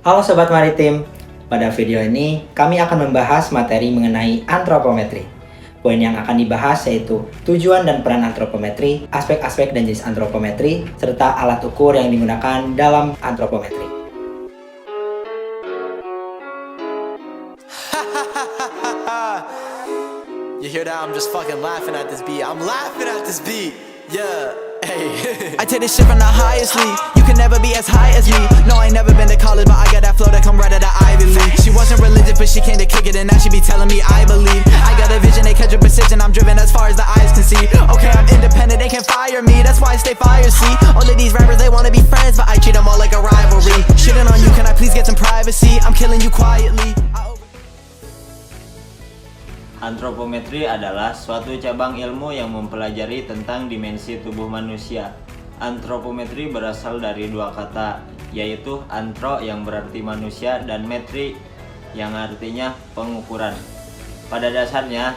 Halo Sobat Maritim, pada video ini kami akan membahas materi mengenai antropometri. Poin yang akan dibahas yaitu tujuan dan peran antropometri, aspek-aspek dan jenis antropometri, serta alat ukur yang digunakan dalam antropometri. You hear that? I'm just fucking laughing at this beat. I'm laughing at this beat. Yeah. Hey. I take this shit from the highest league. You can never be as high as me. No, I ain't never been to college, but I got that flow that come right out of Ivy League. She wasn't religious, but she came to kick it, and now she be telling me I believe. I got a vision, they catch a precision. I'm driven as far as the eyes can see. Okay, I'm independent, they can't fire me. That's why I stay fire, see. All of these rappers, they wanna be friends, but I treat them all like a rivalry. Shitting on you, can I please get some privacy? I'm killing you quietly. Antropometri adalah suatu cabang ilmu yang mempelajari tentang dimensi tubuh manusia. Antropometri berasal dari dua kata, yaitu antro yang berarti manusia dan metri yang artinya pengukuran. Pada dasarnya,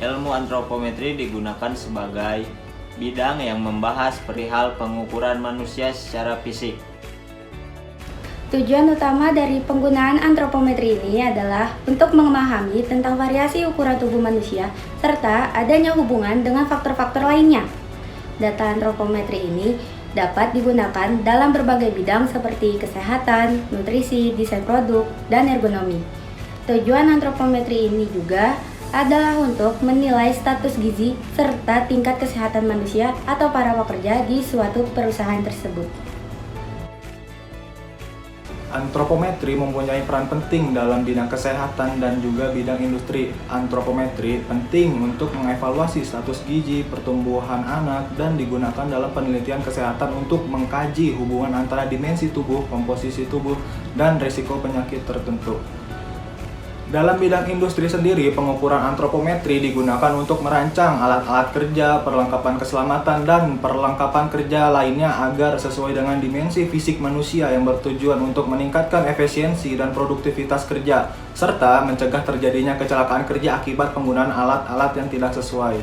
ilmu antropometri digunakan sebagai bidang yang membahas perihal pengukuran manusia secara fisik. Tujuan utama dari penggunaan antropometri ini adalah untuk memahami tentang variasi ukuran tubuh manusia serta adanya hubungan dengan faktor-faktor lainnya. Data antropometri ini dapat digunakan dalam berbagai bidang seperti kesehatan, nutrisi, desain produk, dan ergonomi. Tujuan antropometri ini juga adalah untuk menilai status gizi serta tingkat kesehatan manusia atau para pekerja di suatu perusahaan tersebut. Antropometri mempunyai peran penting dalam bidang kesehatan dan juga bidang industri. Antropometri penting untuk mengevaluasi status gizi, pertumbuhan anak, dan digunakan dalam penelitian kesehatan untuk mengkaji hubungan antara dimensi tubuh, komposisi tubuh, dan risiko penyakit tertentu. Dalam bidang industri sendiri, pengukuran antropometri digunakan untuk merancang alat-alat kerja, perlengkapan keselamatan, dan perlengkapan kerja lainnya agar sesuai dengan dimensi fisik manusia yang bertujuan untuk meningkatkan efisiensi dan produktivitas kerja, serta mencegah terjadinya kecelakaan kerja akibat penggunaan alat-alat yang tidak sesuai.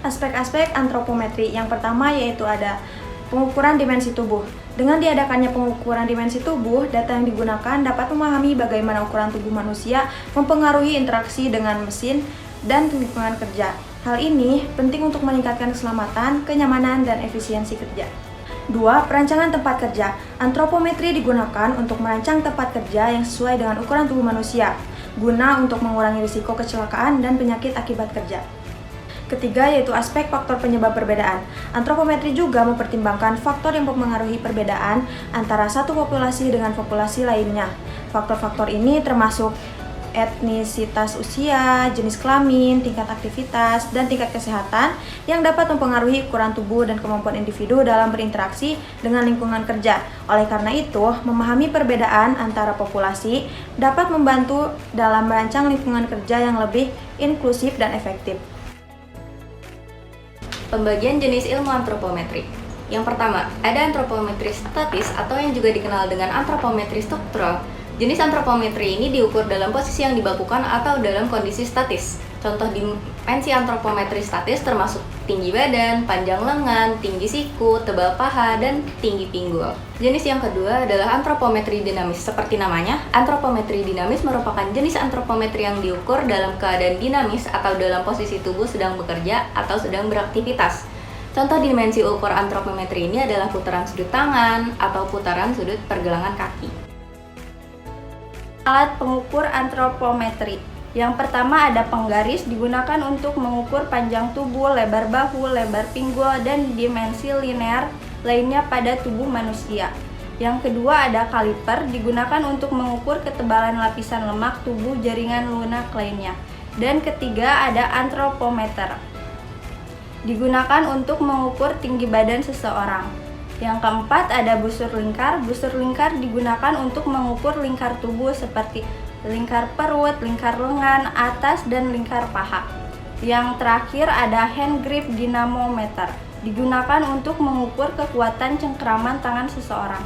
Aspek-aspek antropometri yang pertama yaitu ada pengukuran dimensi tubuh. Dengan diadakannya pengukuran dimensi tubuh, data yang digunakan dapat memahami bagaimana ukuran tubuh manusia mempengaruhi interaksi dengan mesin dan lingkungan kerja. Hal ini penting untuk meningkatkan keselamatan, kenyamanan, dan efisiensi kerja. 2. Perancangan tempat kerja. Antropometri digunakan untuk merancang tempat kerja yang sesuai dengan ukuran tubuh manusia, guna untuk mengurangi risiko kecelakaan dan penyakit akibat kerja. Ketiga yaitu aspek faktor penyebab perbedaan. Antropometri juga mempertimbangkan faktor yang mempengaruhi perbedaan antara satu populasi dengan populasi lainnya. Faktor-faktor ini termasuk etnisitas usia, jenis kelamin, tingkat aktivitas, dan tingkat kesehatan yang dapat mempengaruhi ukuran tubuh dan kemampuan individu dalam berinteraksi dengan lingkungan kerja. Oleh karena itu, memahami perbedaan antara populasi dapat membantu dalam merancang lingkungan kerja yang lebih inklusif dan efektif. Pembagian jenis ilmu antropometri. Yang pertama, ada antropometri statis atau yang juga dikenal dengan antropometri struktural. Jenis antropometri ini diukur dalam posisi yang dibakukan atau dalam kondisi statis. Contoh dimensi antropometri statis termasuk tinggi badan, panjang lengan, tinggi siku, tebal paha, dan tinggi pinggul. Jenis yang kedua adalah antropometri dinamis. Seperti namanya, antropometri dinamis merupakan jenis antropometri yang diukur dalam keadaan dinamis atau dalam posisi tubuh sedang bekerja atau sedang beraktivitas. Contoh dimensi ukur antropometri ini adalah putaran sudut tangan atau putaran sudut pergelangan kaki. Alat pengukur antropometri. Yang pertama ada penggaris, digunakan untuk mengukur panjang tubuh, lebar bahu, lebar pinggul, dan dimensi linear lainnya pada tubuh manusia. Yang kedua ada kaliper, digunakan untuk mengukur ketebalan lapisan lemak tubuh jaringan lunak lainnya. Dan ketiga ada antropometer, digunakan untuk mengukur tinggi badan seseorang. Yang keempat ada busur lingkar. Busur lingkar digunakan untuk mengukur lingkar tubuh seperti lingkar perut, lingkar lengan atas, dan lingkar paha. Yang terakhir ada hand grip dynamometer, digunakan untuk mengukur kekuatan cengkeraman tangan seseorang.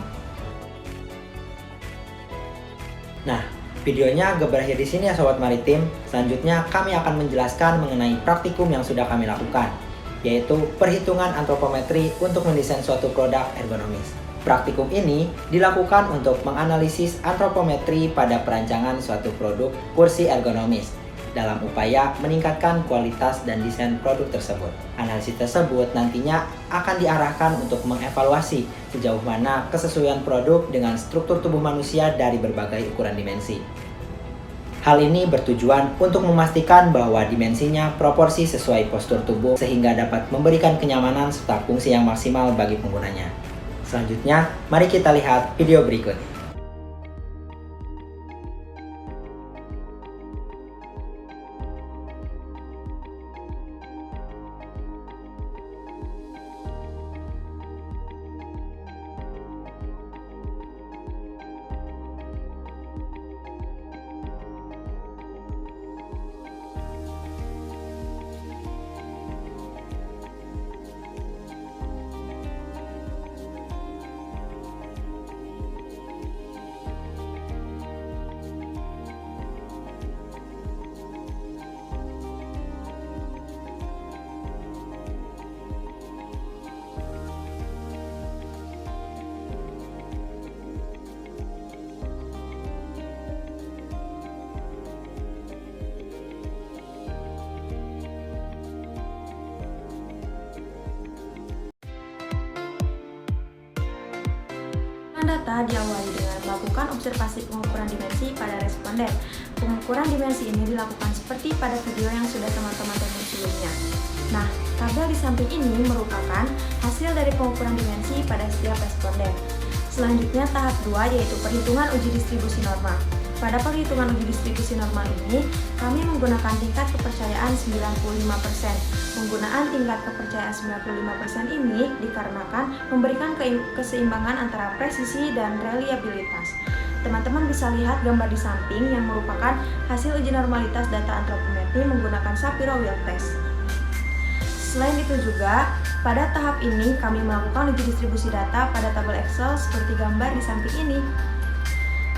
Nah, videonya agak berakhir di sini ya Sobat Maritim. Selanjutnya kami akan menjelaskan mengenai praktikum yang sudah kami lakukan, yaitu perhitungan antropometri untuk mendesain suatu produk ergonomis. Praktikum ini dilakukan untuk menganalisis antropometri pada perancangan suatu produk kursi ergonomis dalam upaya meningkatkan kualitas dan desain produk tersebut. Analisis tersebut nantinya akan diarahkan untuk mengevaluasi sejauh mana kesesuaian produk dengan struktur tubuh manusia dari berbagai ukuran dimensi. Hal ini bertujuan untuk memastikan bahwa dimensinya proporsi sesuai postur tubuh sehingga dapat memberikan kenyamanan serta fungsi yang maksimal bagi penggunanya. Selanjutnya, mari kita lihat video berikut. Data diawali dengan melakukan observasi pengukuran dimensi pada responden. Pengukuran dimensi ini dilakukan seperti pada video yang sudah teman-teman tonton sebelumnya. Nah, tabel di samping ini merupakan hasil dari pengukuran dimensi pada setiap responden. Selanjutnya tahap 2 yaitu perhitungan uji distribusi normal. Pada perhitungan uji distribusi normal ini, kami menggunakan tingkat kepercayaan 95%. Penggunaan tingkat kepercayaan 95% ini dikarenakan memberikan keseimbangan antara presisi dan reliabilitas. Teman-teman bisa lihat gambar di samping yang merupakan hasil uji normalitas data antropometri menggunakan Shapiro-Wilk test. Selain itu juga, pada tahap ini kami melakukan uji distribusi data pada tabel Excel seperti gambar di samping ini.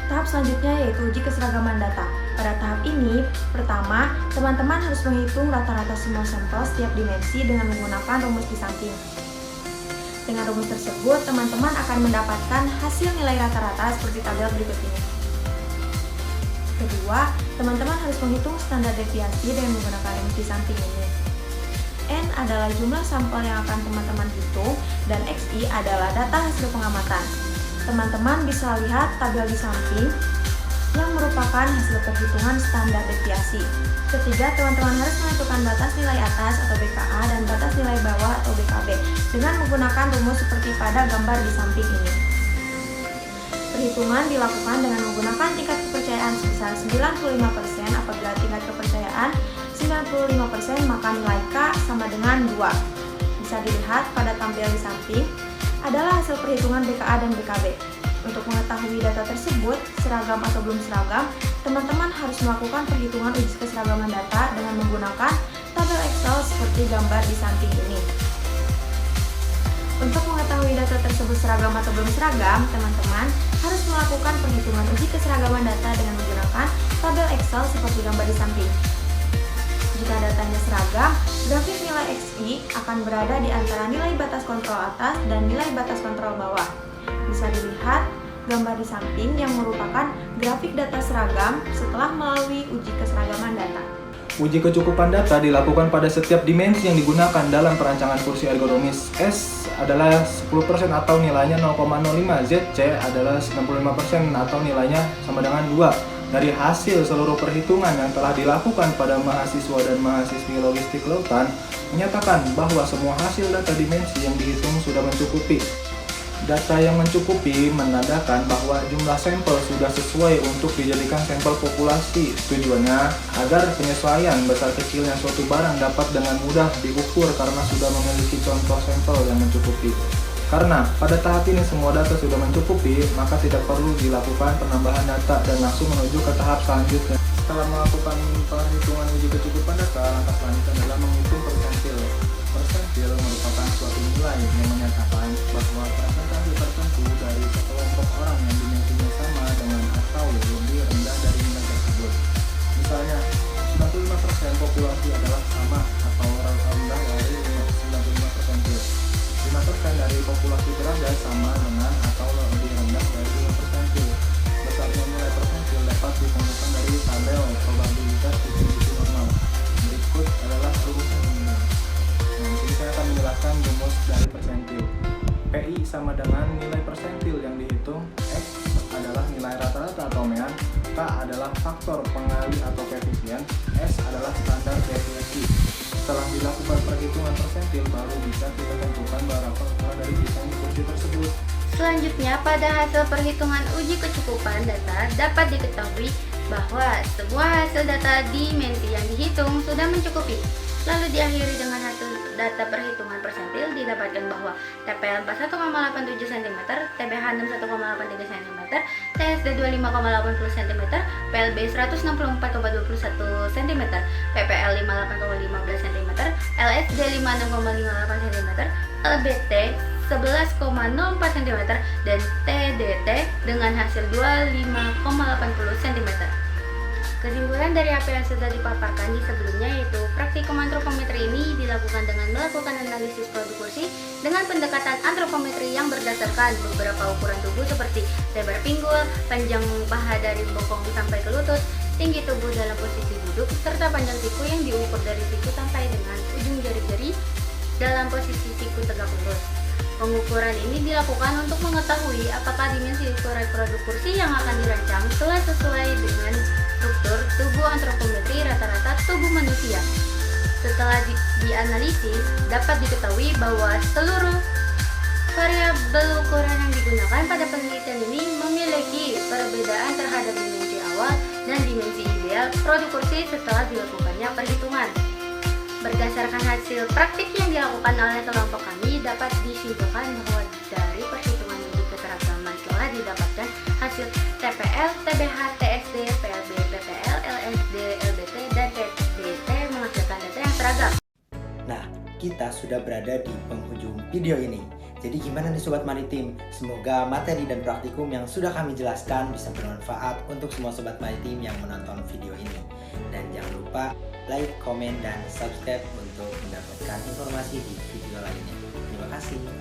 Tahap selanjutnya yaitu uji keseragaman data. Pada tahap ini, pertama, teman-teman harus menghitung rata-rata semua sampel setiap dimensi dengan menggunakan rumus di samping. Dengan rumus tersebut, teman-teman akan mendapatkan hasil nilai rata-rata seperti tabel berikut ini. Kedua, teman-teman harus menghitung standar deviasi dengan menggunakan rumus di samping ini. N adalah jumlah sampel yang akan teman-teman hitung, dan XI adalah data hasil pengamatan. Teman-teman bisa lihat tabel di samping yang merupakan hasil perhitungan standar deviasi. Ketiga, teman-teman harus menentukan batas nilai atas atau BKA dan batas nilai bawah atau BKB dengan menggunakan rumus seperti pada gambar di samping ini. Perhitungan dilakukan dengan menggunakan tingkat kepercayaan sebesar 95%. Apabila tingkat kepercayaan 95% maka nilai K sama dengan 2. Bisa dilihat pada tampil di samping adalah hasil perhitungan BKA dan BKB. Untuk mengetahui data tersebut, seragam atau belum seragam, teman-teman harus melakukan perhitungan uji keseragaman data dengan menggunakan tabel Excel seperti gambar di samping ini. Untuk mengetahui data tersebut seragam atau belum seragam, teman-teman harus melakukan perhitungan uji keseragaman data dengan menggunakan tabel Excel seperti gambar di samping. Jika datanya seragam, grafik nilai XI akan berada di antara nilai batas kontrol atas dan nilai batas kontrol bawah. Bisa dilihat gambar di samping yang merupakan grafik data seragam setelah melalui uji keseragaman data. Uji kecukupan data dilakukan pada setiap dimensi yang digunakan dalam perancangan kursi ergonomis. S adalah 10% atau nilainya 0,05, ZC adalah 95% atau nilainya sama dengan 2. Dari hasil seluruh perhitungan yang telah dilakukan pada mahasiswa dan mahasiswi logistik lautan menyatakan bahwa semua hasil data dimensi yang dihitung sudah mencukupi. Data yang mencukupi menandakan bahwa jumlah sampel sudah sesuai untuk dijadikan sampel populasi. Tujuannya agar penyesuaian besar kecilnya suatu barang dapat dengan mudah diukur karena sudah memiliki contoh sampel yang mencukupi. Karena pada tahap ini semua data sudah mencukupi, maka tidak perlu dilakukan penambahan data dan langsung menuju ke tahap selanjutnya. Setelah melakukan perhitungan uji kecukupan data, langkah selanjutnya adalah menghitung persentil. Persentil merupakan suatu nilai yang menyatakan bahwa persentase tertentu dari sekelompok orang yang dimensinya sama dengan atau lebih rendah dari nilai tersebut. Misalnya, 95% populasi adalah sama atau rendah dari 95 persentil. 5% dari populasi berada sama dengan atau adalah faktor pengali atau koefisien, S adalah standar deviasi. Setelah dilakukan perhitungan persentil, baru bisa kita tentukan berapa ukuran dari desain kursi tersebut. Selanjutnya, pada hasil perhitungan uji kecukupan data dapat diketahui bahwa semua hasil data dimensi yang dihitung sudah mencukupi. Lalu diakhiri dengan hasil data perhitungan persentil, didapatkan bahwa TPL 41,87 cm, TBH 61,83 cm, TSD 25,80 cm, PLB 164,21 cm, PPL 58,15 cm, LSD 56,58 cm, LBT 11,04 cm, dan TDT dengan hasil 25,80 cm. Kesimpulan dari apa yang sudah dipaparkan di sebelumnya yaitu praktikum antropometri ini dilakukan dengan melakukan analisis produk kursi dengan pendekatan antropometri yang berdasarkan beberapa ukuran tubuh seperti lebar pinggul, panjang paha dari bokong sampai ke lutut, tinggi tubuh dalam posisi duduk, serta panjang siku yang diukur dari siku sampai dengan ujung jari-jari dalam posisi siku tegak lurus. Pengukuran ini dilakukan untuk mengetahui apakah dimensi ukuran produk kursi yang akan dirancang telah sesuai dengan struktur tubuh antropometri rata-rata tubuh manusia. Setelah dianalisis, dapat diketahui bahwa seluruh variabel ukuran yang digunakan pada penelitian ini memiliki perbedaan terhadap dimensi awal dan dimensi ideal produk kursi setelah dilakukannya perhitungan. Berdasarkan hasil praktik yang dilakukan oleh kelompok kami, dapat disimpulkan bahwa dari perhitungan uji keseragaman telah didapatkan hasil TPL, TBH, TSD, PLB, PPL, LSD, LBT, dan TDT menghasilkan data yang seragam. Nah, kita sudah berada di penghujung video ini. Jadi gimana nih Sobat Maritim? Semoga materi dan praktikum yang sudah kami jelaskan bisa bermanfaat untuk semua Sobat Maritim yang menonton video ini. Dan jangan lupa like, komen, dan subscribe untuk mendapatkan informasi di video lainnya. Terima kasih.